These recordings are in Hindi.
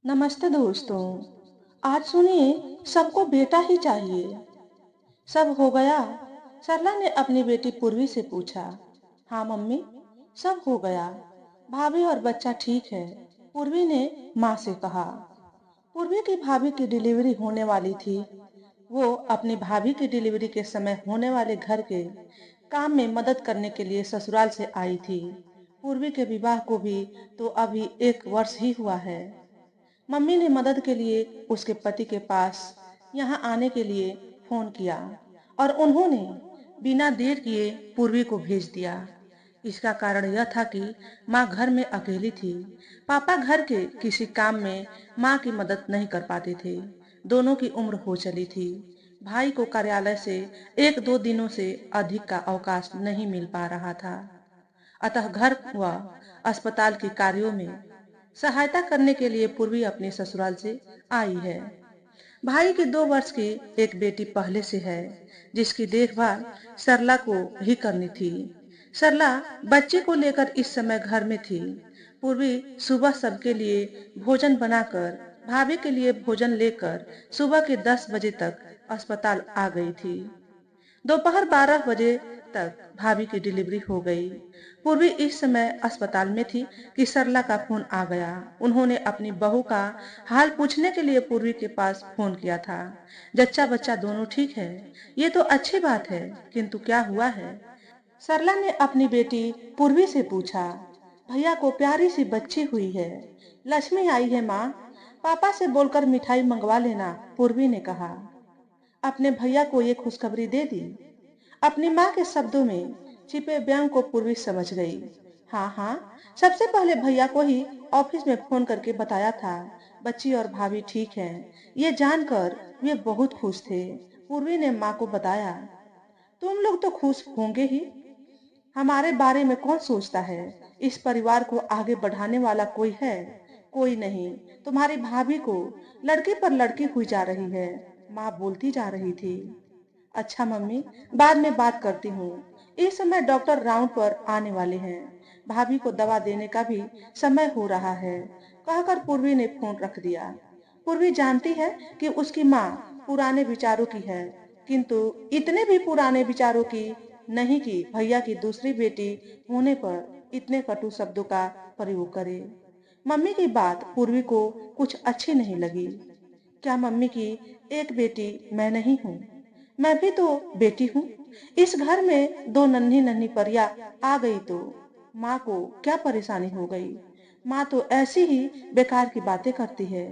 नमस्ते दोस्तों। आज सुनिए, सबको बेटा ही चाहिए। सब हो गया? सरला ने अपनी बेटी पूर्वी से पूछा। हाँ मम्मी, सब हो गया। भाभी और बच्चा ठीक है, पूर्वी ने माँ से कहा। पूर्वी की भाभी की डिलीवरी होने वाली थी। वो अपनी भाभी की डिलीवरी के समय होने वाले घर के काम में मदद करने के लिए ससुराल से आई थी। पूर्वी के विवाह को भी तो अभी 1 वर्ष ही हुआ है। मम्मी ने मदद के लिए उसके पति के पास यहाँ आने के लिए फोन किया और उन्होंने बिना देर किए पूर्वी को भेज दिया। इसका कारण यह था कि माँ घर में अकेली थी। पापा घर के किसी काम में माँ की मदद नहीं कर पाते थे। दोनों की उम्र हो चली थी। भाई को कार्यालय से 1-2 दिनों से अधिक का अवकाश नहीं मिल पा रहा था। अतः घर व अस्पताल के कार्यों में सहायता करने के लिए पूर्वी अपने ससुराल से आई है। भाई की 2 वर्ष की एक बेटी पहले से है, जिसकी देखभाल सरला को ही करनी थी। सरला बच्चे को लेकर इस समय घर में थी। पूर्वी सुबह सबके लिए भोजन बनाकर भाभी के लिए भोजन लेकर सुबह के 10 बजे तक अस्पताल आ गई थी। दोपहर 12 बजे तक भाभी की डिलीवरी हो गई। पूर्वी इस समय अस्पताल में थी कि सरला का फोन आ गया। उन्होंने अपनी बहू का हाल पूछने के लिए पूर्वी के पास फोन किया था। जच्चा बच्चा दोनों ठीक है, ये तो अच्छी बात है, किंतु क्या हुआ है? सरला ने अपनी बेटी पूर्वी से पूछा। भैया को प्यारी सी बच्ची हुई है, लक्ष्मी आई है माँ। पापा से बोलकर मिठाई मंगवा लेना, पूर्वी ने कहा। अपने भैया को ये खुशखबरी दे दी। अपनी माँ के शब्दों में छिपे व्यंग को पूर्वी समझ गई। हाँ हाँ, सबसे पहले भैया को ही ऑफिस में फोन करके बताया था। बच्ची और भाभी ठीक हैं। ये जानकर वे बहुत खुश थे। पूर्वी ने माँ को बताया। तुम लोग तो खुश होंगे ही। हमारे बारे में कौन सोचता है? इस परिवार को आगे बढ़ाने वाला कोई है? कोई नहीं। तुम्हारी भाभी को लड़की पर लड़की हुई जा रही है, माँ बोलती जा रही थी। अच्छा मम्मी, बाद में बात करती हूँ। इस समय डॉक्टर राउंड पर आने वाले हैं। भाभी को दवा देने का भी समय हो रहा है, कहकर पूर्वी ने फोन रख दिया। पूर्वी जानती है कि उसकी माँ पुराने विचारों की है, किंतु इतने भी पुराने विचारों की नहीं कि भैया की दूसरी बेटी होने पर इतने कटु शब्दों का प्रयोग करे। मम्मी की बात पूर्वी को कुछ अच्छी नहीं लगी। क्या मम्मी की एक बेटी मैं नहीं हूँ? मैं भी तो बेटी हूँ। इस घर में दो नन्ही नन्ही परियां आ गई तो माँ को क्या परेशानी हो गई? माँ तो ऐसी ही बेकार की बातें करती है।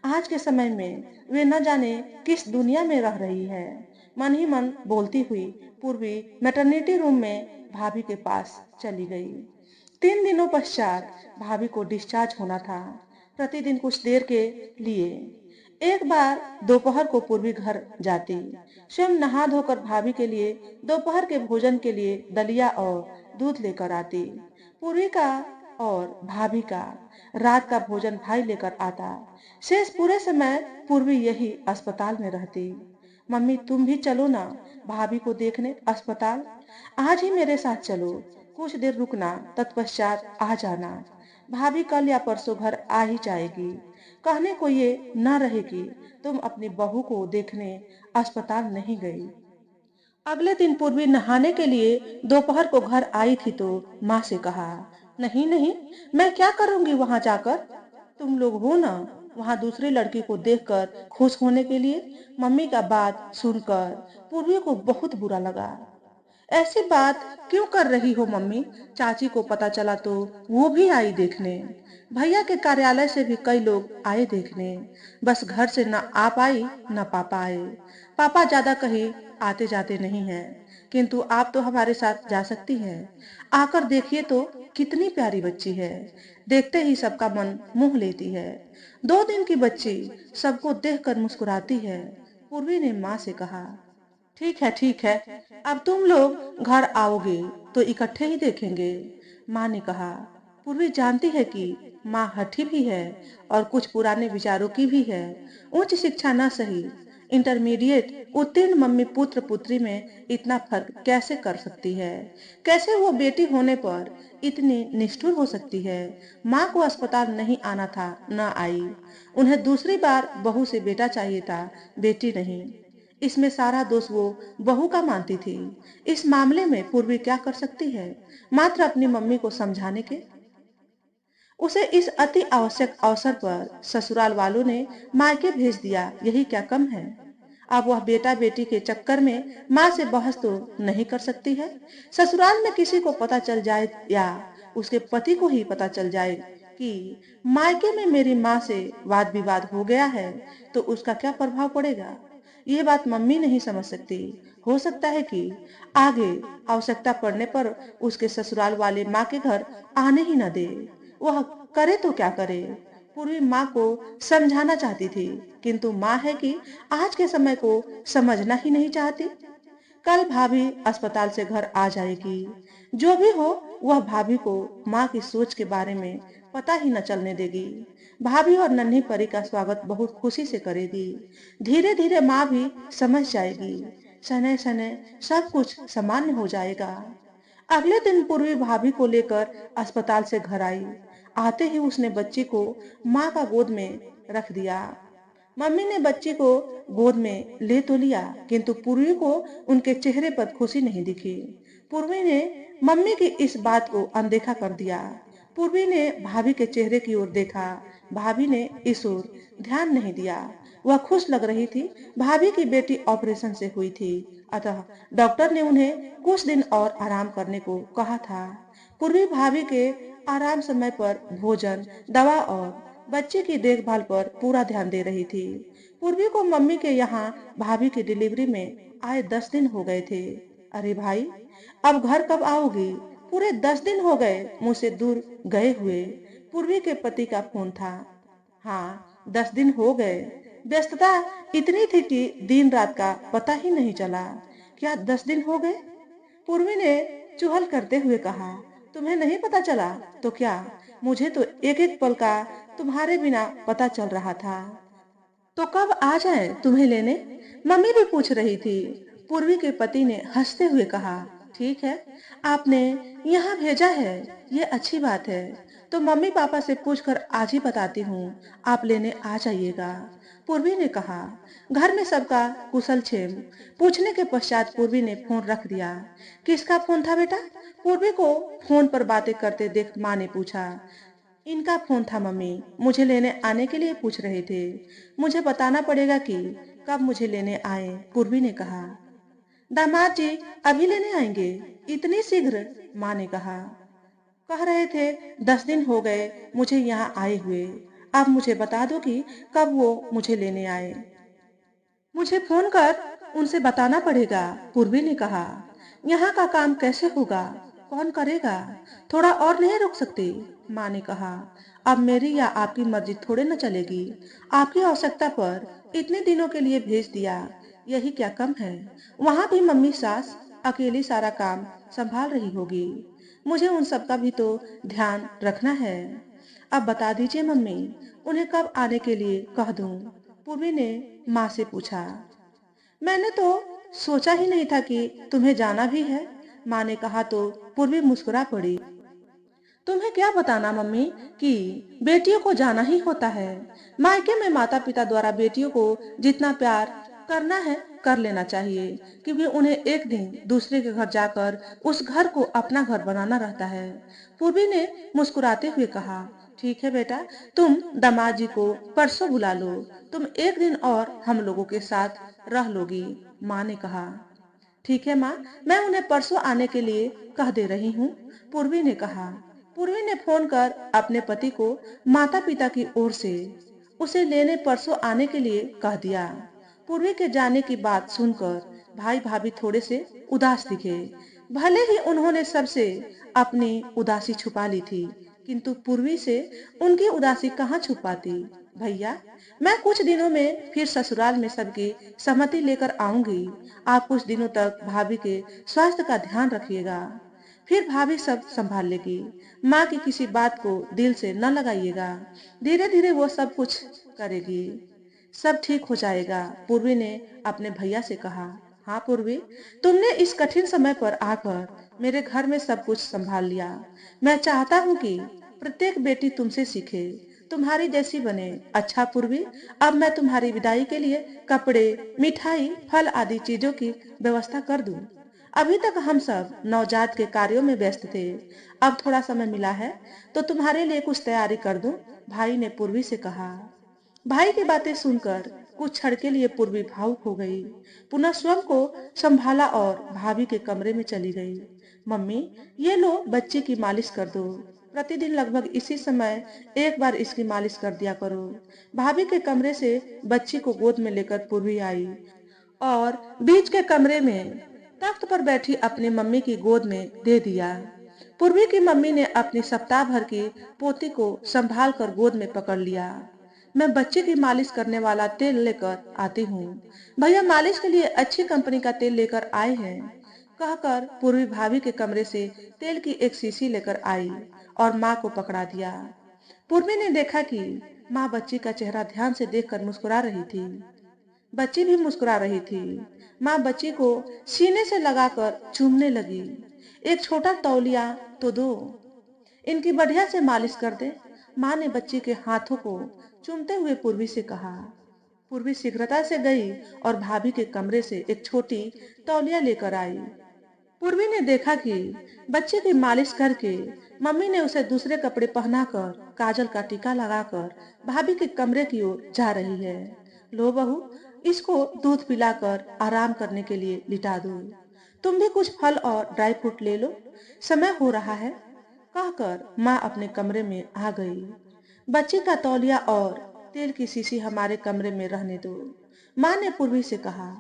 आज के समय में वे न जाने किस दुनिया में रह रही है। मन ही मन बोलती हुई पूर्वी मैटरनिटी रूम में भाभी के पास चली गई। 3 दिनों पश्चात भाभी को डिस्चार्ज होना था, प्रतिदिन कुछ देर के लिए। एक बार दोपहर को पूर्वी घर जाती, स्वयं नहा धोकर भाभी के लिए दोपहर के भोजन के लिए दलिया और दूध लेकर आती। पूर्वी का और भाभी का रात का भोजन भाई लेकर आता। शेष पूरे समय पूर्वी यही अस्पताल में रहती। मम्मी तुम भी चलो ना भाभी को देखने अस्पताल। आज ही मेरे साथ चलो, कुछ देर रुकना, तत्पश्चात आ जाना। भाभी कल या परसों घर आ ही जाएगी। कहने को ये न रहे कि तुम अपनी बहू को देखने अस्पताल नहीं गई। अगले दिन पूर्वी नहाने के लिए दोपहर को घर आई थी तो माँ से कहा, नहीं नहीं, मैं क्या करूंगी वहां जाकर? तुम लोग हो ना वहां दूसरी लड़की को देखकर खुश होने के लिए। मम्मी का बात सुनकर पूर्वी को बहुत बुरा लगा। ऐसी बात क्यों कर रही हो मम्मी? चाची को पता चला तो वो भी आई देखने। भैया के कार्यालय से भी कई लोग आए देखने। बस घर से न आप आई न पापा आए। पापा ज्यादा कहीं आते जाते नहीं हैं, किंतु आप तो हमारे साथ जा सकती हैं। आकर देखिए तो कितनी प्यारी बच्ची है। देखते ही सबका मन मोह लेती है। 2 दिन की बच्ची सबको देखकर मुस्कुराती है, पूर्वी ने माँ से कहा। ठीक है ठीक है, अब तुम लोग घर आओगे तो इकट्ठे ही देखेंगे, माँ ने कहा। पूर्वी जानती है कि माँ हठी भी है और कुछ पुराने विचारों की भी है। उच्च शिक्षा न सही, इंटरमीडिएट उत्तीर्ण मम्मी पुत्र पुत्री में इतना फर्क कैसे कर सकती है? कैसे वो बेटी होने पर इतनी निष्ठुर हो सकती है? माँ को अस्पताल नहीं आना था, न आई। उन्हें दूसरी बार बहू से बेटा चाहिए था, बेटी नहीं। इसमें सारा दोष वो बहू का मानती थी। इस मामले में पूर्वी क्या कर सकती है? मात्र अपनी मम्मी को समझाने के। उसे इस अति आवश्यक अवसर पर ससुराल वालों ने मायके भेज दिया, यही क्या कम है? अब वह बेटा बेटी के चक्कर में माँ से बहस तो नहीं कर सकती है। ससुराल में किसी को पता चल जाए या उसके पति को ही पता चल जाए कि मायके में मेरी माँ से वाद विवाद हो गया है, तो उसका क्या प्रभाव पड़ेगा? यह बात मम्मी नहीं समझ सकती। हो सकता है कि आगे आवश्यकता पड़ने पर उसके ससुराल वाले माँ के घर आने ही न दे। वह करे तो क्या करे? पूर्वी माँ को समझाना चाहती थी, किंतु माँ है कि आज के समय को समझना ही नहीं चाहती। कल भाभी अस्पताल से घर आ जाएगी। जो भी हो, वह भाभी को माँ की सोच के बारे में पता ही न चलने देगी। भाभी और नन्ही परी का स्वागत बहुत खुशी से करेगी। धीरे धीरे माँ भी समझ जाएगी। सने सने सब कुछ सामान्य हो जाएगा। अगले दिन पूर्वी भाभी को लेकर अस्पताल से घर आई। आते ही उसने बच्ची को माँ का गोद में रख दिया। मम्मी ने बच्ची को गोद में ले तो लिया, किंतु पूर्वी को उनके चेहरे पर खुशी नहीं दिखी। पूर्वी ने मम्मी की इस बात को अनदेखा कर दिया। पूर्वी ने भाभी के चेहरे की ओर देखा। भाभी ने इस ओर ध्यान नहीं दिया। वह खुश लग रही थी। भाभी की बेटी ऑपरेशन से हुई थी, अतः डॉक्टर ने उन्हें कुछ दिन और आराम करने को कहा था। पूर्वी भाभी के आराम समय पर भोजन, दवा और बच्चे की देखभाल पर पूरा ध्यान दे रही थी। पूर्वी को मम्मी के यहाँ भाभी की डिलीवरी में आए 10 दिन हो गए थे। अरे भाई, अब घर कब आओगी? पूरे 10 दिन हो गए मुझसे दूर गए हुए। पूर्वी के पति का फोन था। हाँ, 10 दिन हो गए। व्यस्तता इतनी थी कि दिन रात का पता ही नहीं चला। क्या 10 दिन हो गए? पूर्वी ने चुहल करते हुए कहा। तुम्हें नहीं पता चला तो क्या? मुझे तो एक एक पल का तुम्हारे बिना पता चल रहा था। तो कब आ जाए तुम्हें लेने? मम्मी भी पूछ रही थी। पूर्वी के पति ने हंसते हुए कहा, ठीक है, आपने यहाँ भेजा है, ये अच्छी बात है। तो मम्मी पापा से पूछकर आज ही बताती हूँ, आप लेने आ जाइएगा। पूर्वी ने कहा। घर में सबका कुशल क्षेम पूछने के पश्चात पूर्वी ने फोन रख दिया। किसका फोन था बेटा? पूर्वी को फोन पर बातें करते देख माँ ने पूछा। इनका फोन था मम्मी, मुझे लेने आने के लिए पूछ रहे थे। मुझे बताना पड़ेगा कि कब मुझे लेने आए, पूर्वी ने कहा। दामाद जी अभी लेने आएंगे? इतनी शीघ्र? माँ ने कहा। कह रहे थे 10 दिन हो गए मुझे यहाँ आए हुए। अब मुझे बता दो कि कब वो मुझे लेने आए। मुझे फोन कर उनसे बताना पड़ेगा, पूर्वी ने कहा। यहाँ का काम कैसे होगा? कौन करेगा? थोड़ा और नहीं रुक सकती? माँ ने कहा। अब मेरी या आपकी मर्जी थोड़े न चलेगी। आपकी आवश्यकता पर इतने दिनों के लिए भेज दिया, यही क्या कम है? वहां भी मम्मी सास अकेली सारा काम संभाल रही होगी। मुझे उन सब का भी तो ध्यान रखना है। अब बता दीजिए मम्मी, उन्हें कब आने के लिए कह दूं? पूर्वी ने माँ से पूछा। मैंने तो सोचा ही नहीं था कि तुम्हें जाना भी है, माँ ने कहा तो पूर्वी मुस्कुरा पड़ी। तुम्हें क्या बताना मम्मी कि बेटियों को जाना ही होता है। मायके में माता पिता द्वारा बेटियों को जितना प्यार करना है कर लेना चाहिए, क्योंकि उन्हें एक दिन दूसरे के घर जाकर उस घर को अपना घर बनाना रहता है। पूर्वी ने मुस्कुराते हुए कहा, ठीक है बेटा, तुम दामाद जी को परसों बुला लो। तुम एक दिन और हम लोगों के साथ रह लोगी, माँ ने कहा। ठीक है माँ, मैं उन्हें परसों आने के लिए कह दे रही हूँ, पूर्वी ने कहा। पूर्वी ने फोन कर अपने पति को माता पिता की ओर से उसे लेने परसों आने के लिए कह दिया। पूर्वी के जाने की बात सुनकर भाई भाभी थोड़े से उदास दिखे। भले ही उन्होंने सबसे अपनी उदासी छुपा ली थी, किंतु पूर्वी से उनकी उदासी कहाँ छुपाती। भैया, मैं कुछ दिनों में फिर ससुराल में सबकी सहमति लेकर आऊंगी। आप कुछ दिनों तक भाभी के स्वास्थ्य का ध्यान रखिएगा, फिर भाभी सब संभाल लेगी। माँ की किसी बात को दिल से न लगाइएगा, धीरे धीरे वो सब कुछ करेगी। सब ठीक हो जाएगा, पूर्वी ने अपने भैया से कहा। हाँ पूर्वी, तुमने इस कठिन समय पर आकर मेरे घर में सब कुछ संभाल लिया। मैं चाहता हूँ कि प्रत्येक बेटी तुमसे सीखे, तुम्हारी जैसी बने। अच्छा पूर्वी, अब मैं तुम्हारी विदाई के लिए कपड़े, मिठाई, फल आदि चीजों की व्यवस्था कर दूं। अभी तक हम सब नवजात के कार्यों में व्यस्त थे। अब थोड़ा समय मिला है तो तुम्हारे लिए कुछ तैयारी कर दूं, भाई ने पूर्वी से कहा। भाई की बातें सुनकर कुछ क्षण के लिए पूर्वी भावुक हो गई। पुनः स्वयं को संभाला और भाभी के कमरे में चली गई। मम्मी, ये लो बच्चे की मालिश कर दो। प्रतिदिन लगभग इसी समय एक बार इसकी मालिश कर दिया करो। भाभी के कमरे से बच्ची को गोद में लेकर पूर्वी आई और बीच के कमरे में तख्त पर बैठी अपनी मम्मी की गोद में दे दिया। पूर्वी की मम्मी ने अपनी सप्ताह भर की पोती को संभाल कर गोद में पकड़ लिया। मैं बच्चे की मालिश करने वाला तेल लेकर आती हूँ। भैया मालिश के लिए अच्छी कंपनी का तेल लेकर आए हैं, कहकर पूर्वी भाभी के कमरे से तेल की एक शीशी लेकर आई और माँ को पकड़ा दिया। पूर्वी ने देखा कि माँ बच्ची का चेहरा ध्यान से देखकर मुस्कुरा रही थी। बच्ची भी मुस्कुरा रही थी। माँ बच्ची को सीने से लगाकर चूमने लगी। एक छोटा तौलिया तो दो, इनकी बढ़िया से मालिश कर दे। माँ ने बच्ची के हाथों को चूमते हुए पूर्वी से कहा। पूर्वी शीघ्रता से गई और भाभी के कमरे से एक छोटी तौलिया लेकर आई। पूर्वी ने देखा कि बच्चे की मालिश करके मम्मी ने उसे दूसरे कपड़े पहनाकर काजल का टीका लगाकर भाभी के कमरे की ओर जा रही है। लो बहू, इसको दूध पिलाकर आराम करने के लिए लिटा दो। तुम भी कुछ फल और ड्राई फ्रूट ले लो, समय हो रहा है, कहकर माँ अपने कमरे में आ गई। बच्ची का तौलिया और तेल की शीशी हमारे कमरे में रहने दो, माँ ने पूर्वी से कहा।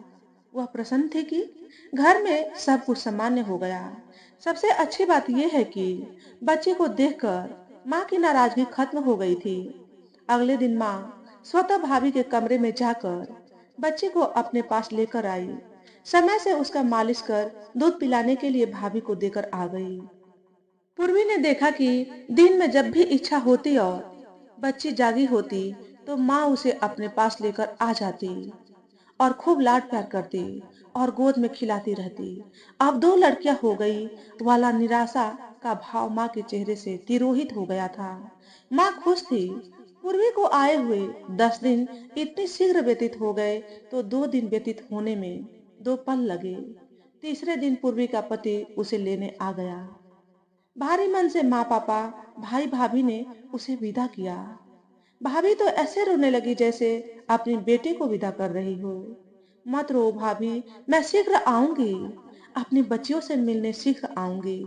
वह प्रसन्न थी कि घर में सब कुछ सामान्य हो गया। सबसे अच्छी बात यह है कि बच्चे को देखकर माँ की नाराजगी खत्म हो गई थी। अगले दिन माँ स्वतः भाभी के कमरे में जाकर बच्चे को अपने पास लेकर आई। समय से उसका मालिश कर दूध पिलाने के लिए भाभी को देकर आ गई। पूर्वी ने देखा कि दिन में जब भी इच्छा होती और बच्ची जागी होती तो माँ उसे अपने पास लेकर आ जाती और खूब लाड प्यार करती और गोद में खिलाती रहती। अब दो लड़कियां हो गई वाला निराशा का भाव माँ के चेहरे से तिरोहित हो गया था। माँ खुश थी। पूर्वी को आए हुए 10 दिन इतने शीघ्र व्यतीत हो गए तो 2 दिन व्यतीत होने में 2 पल लगे। तीसरे दिन पूर्वी का पति उसे लेने आ गया। भारी मन से माँ पापा, भाई भाभी ने उसे विदा किया। भाभी तो ऐसे रोने लगी जैसे अपनी बेटे को विदा कर रही हो। मत रो भाभी, मैं शीघ्र आऊंगी, अपनी बच्चियों से मिलने शीघ्र आऊंगी,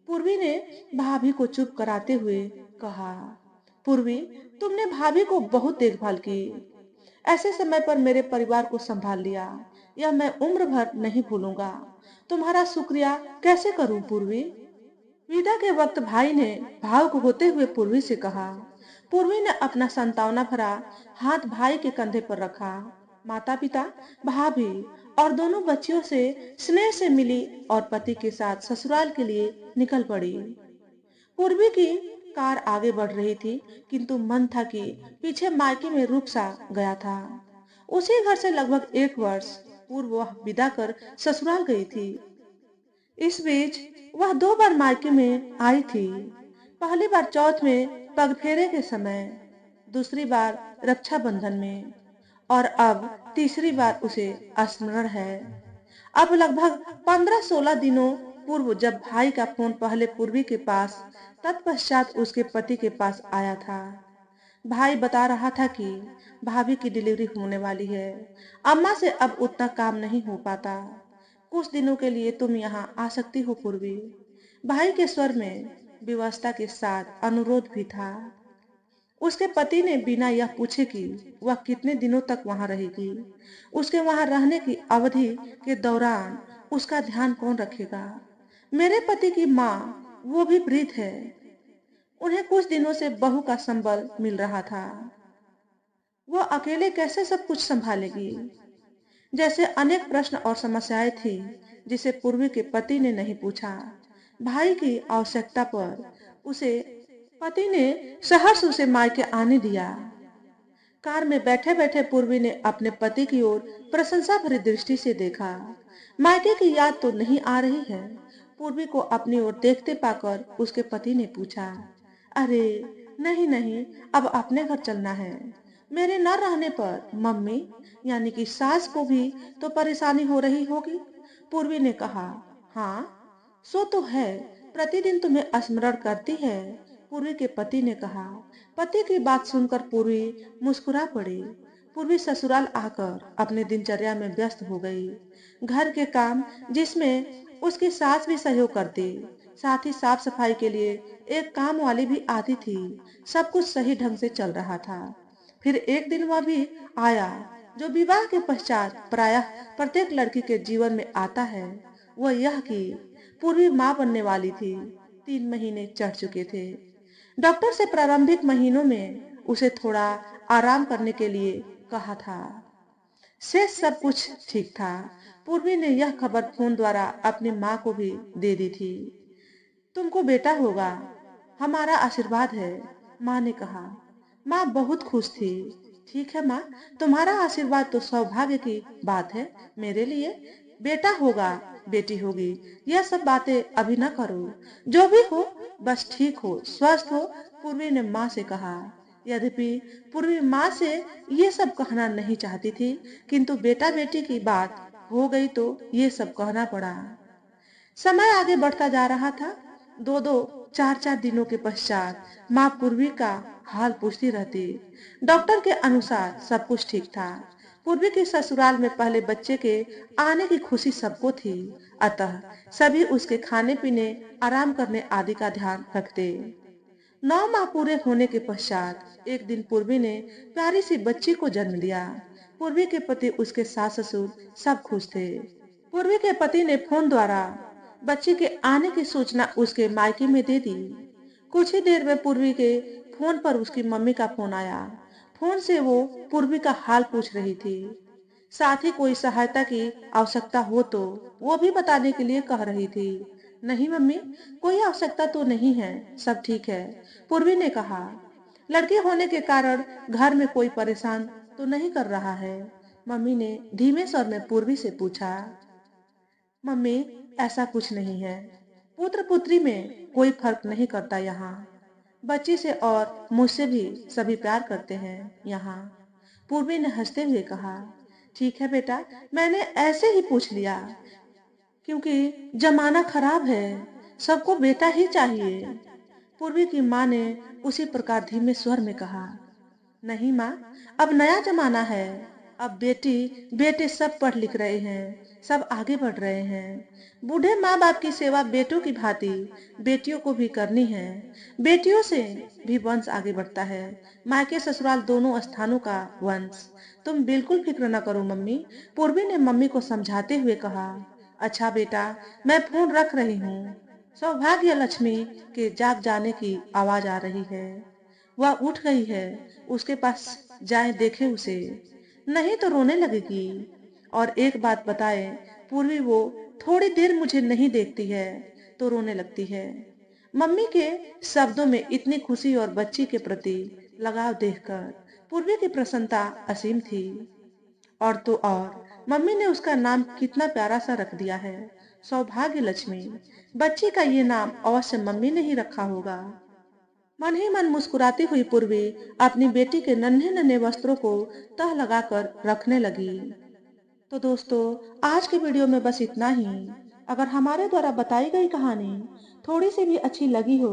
पूर्वी ने भाभी को चुप कराते हुए कहा। पूर्वी, तुमने भाभी को बहुत देखभाल की, ऐसे समय पर मेरे परिवार को संभाल लिया, यह मैं उम्र भर नहीं भूलूंगा। तुम्हारा शुक्रिया कैसे करूं पूर्वी। विदा के वक्त भाई ने भावुक होते हुए पूर्वी से कहा। पूर्वी ने अपना संतावना भरा हाथ भाई के कंधे पर रखा। माता पिता, भाभी और दोनों बच्चियों से स्नेह से मिली और पति के साथ ससुराल के लिए निकल पड़ी। पूर्वी की कार आगे बढ़ रही थी, किंतु मन था कि पीछे मायके में रुक सा गया था। उसी घर से लगभग 1 वर्ष पूर्व वह विदा कर ससुराल गई थी। इस बीच वह 2 बार मायके में आई थी। पहली बार चौथ में पगफेरे के समय, दूसरी बार रक्षाबंधन में और अब तीसरी बार उसे स्मरण है। अब लगभग 15-16 दिनों पूर्व जब भाई का फोन पहले पूर्वी के पास, तत्पश्चात उसके पति के पास आया था। भाई बता रहा था कि भाभी की डिलीवरी होने वाली है। अम्मा से अब उतना काम नहीं हो पाता। कुछ दिनों के लिए तुम यहाँ आ सकती हो पूर्वी। भाई के स्वर में विवशता के साथ अनुरोध भी था। उसके पति ने बिना यह पूछे कि वह कितने दिनों तक वहां रहेगी, उसके वहां रहने की अवधि के दौरान उसका ध्यान कौन रखेगा। मेरे पति की माँ, वो भी वृद्ध है, उन्हें कुछ दिनों से बहू का संबल मिल रहा था। वो अकेले कैसे सब कुछ संभालेगी। जैसे अनेक प्रश्न और समस्याएं थी जिसे पूर्वी के पति ने नहीं पूछा। भाई की आवश्यकता पर उसे पति ने सहर्ष उसे मायके आने दिया। कार में बैठे बैठे पूर्वी ने अपने पति की ओर प्रशंसा भरी दृष्टि से देखा। मायके की याद तो नहीं आ रही है? पूर्वी को अपनी ओर देखते पाकर उसके पति ने पूछा। अरे नहीं नहीं, अब अपने घर चलना है। मेरे न रहने पर मम्मी यानी कि सास को भी तो परेशानी हो रही होगी। पूर्वी ने कहा। हाँ, सो तो है, प्रतिदिन तुम्हें स्मरण करती है। पूर्वी के पति ने कहा। पति की बात सुनकर पूर्वी मुस्कुरा पड़ी। पूर्वी ससुराल आकर अपने दिनचर्या में व्यस्त हो गई। घर के काम जिसमें उसकी सास भी सहयोग करती, साथ ही साफ सफाई के लिए एक काम वाली भी आती थी। सब कुछ सही ढंग से चल रहा था। फिर एक दिन वह भी आया जो विवाह के पश्चात प्रायः प्रत्येक लड़की के जीवन में आता है। वह यह कि पूर्वी माँ बनने वाली थी। 3 महीने चढ़ चुके थे। डॉक्टर से प्रारंभिक महीनों में उसे थोड़ा आराम करने के लिए कहा था। शेष सब कुछ ठीक था। पूर्वी ने यह खबर फोन द्वारा अपनी माँ को भी दे दी थी। तुमको बेटा होगा, हमारा आशीर्वाद है, माँ ने कहा। माँ बहुत खुश थी। ठीक है माँ, तुम्हारा आशीर्वाद तो सौभाग्य की बात है मेरे लिए। बेटा होगा, बेटी होगी, यह सब बातें अभी न करो। जो भी हो बस ठीक हो, स्वस्थ हो, पूर्वी ने माँ से कहा। यद्यपि पूर्वी माँ से ये सब कहना नहीं चाहती थी, किंतु बेटा बेटी की बात हो गई तो ये सब कहना पड़ा। समय आगे बढ़ता जा रहा था। 2-2, 4-4 दिनों के पश्चात माँ पूर्वी का हाल पूछती रहती। डॉक्टर के अनुसार सब कुछ ठीक था। पूर्वी के ससुराल में पहले बच्चे के आने की खुशी सबको थी, अतः सभी उसके खाने पीने, आराम करने आदि का ध्यान रखते। 9 माह पूरे होने के पश्चात एक दिन पूर्वी ने प्यारी सी बच्ची को जन्म दिया। पूर्वी के पति, उसके सास ससुर सब खुश थे। पूर्वी के पति ने फोन द्वारा बच्ची के आने की सूचना उसके मायके में दे दी। कुछ ही देर में पूर्वी के फोन पर उसकी मम्मी का फोन आया। फोन से वो पूर्वी का हाल पूछ रही थी। साथ ही कोई सहायता की आवश्यकता हो तो वो भी बताने के लिए कह रही थी। नहीं मम्मी, कोई आवश्यकता तो नहीं है, सब ठीक है, पूर्वी ने कहा। लड़की होने के कारण घर में कोई परेशान तो नहीं कर रहा है? मम्मी ने धीमे स्वर में पूर्वी से पूछा। मम्मी, ऐसा कुछ नहीं है। पुत्र पुत्री में कोई फर्क नहीं करता यहाँ। बच्ची से और मुझसे भी सभी प्यार करते हैं यहाँ। पूर्वी ने हंसते हुए कहा। ठीक है बेटा, मैंने ऐसे ही पूछ लिया क्योंकि जमाना खराब है, सबको बेटा ही चाहिए। पूर्वी की माँ ने उसी प्रकार धीमे स्वर में कहा। नहीं माँ, अब नया जमाना है। अब बेटी बेटे सब पढ़ लिख रहे हैं, सब आगे बढ़ रहे हैं। बूढ़े माँ बाप की सेवा बेटों की भांति बेटियों को भी करनी है। बेटियों से भी वंश आगे बढ़ता है, मायके ससुराल दोनों स्थानों का वंश। तुम बिल्कुल फिक्र न करो मम्मी, पूर्वी ने मम्मी को समझाते हुए कहा। अच्छा बेटा, मैं फोन रख रही हूँ। सौभाग्य लक्ष्मी के जाग जाने की आवाज आ रही है। वह उठ गई है, उसके पास जाए देखे उसे, नहीं तो रोने लगेगी। और एक बात बताए पूर्वी, वो थोड़ी देर मुझे नहीं देखती है तो रोने लगती है। मम्मी के शब्दों में इतनी खुशी और बच्ची के प्रति लगाव देखकर पूर्वी की प्रसन्नता असीम थी। और तो और मम्मी ने उसका नाम कितना प्यारा सा रख दिया है, सौभाग्य लक्ष्मी। बच्ची का ये नाम अवश्य मम्मी ने ही रखा होगा। मन ही मन मुस्कुराती हुई पूर्वी अपनी बेटी के नन्हे नन्हे वस्त्रों को तह लगाकर रखने लगी। तो दोस्तों, आज के वीडियो में बस इतना ही। अगर हमारे द्वारा बताई गई कहानी थोड़ी सी भी अच्छी लगी हो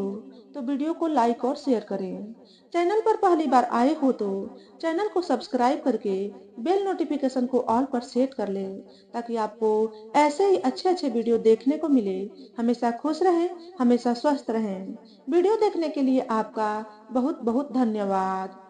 तो वीडियो को लाइक और शेयर करें। चैनल पर पहली बार आए हो तो चैनल को सब्सक्राइब करके बेल नोटिफिकेशन को ऑल पर सेट कर लें, ताकि आपको ऐसे ही अच्छे अच्छे वीडियो देखने को मिले। हमेशा खुश रहें, हमेशा स्वस्थ रहें। वीडियो देखने के लिए आपका बहुत बहुत धन्यवाद।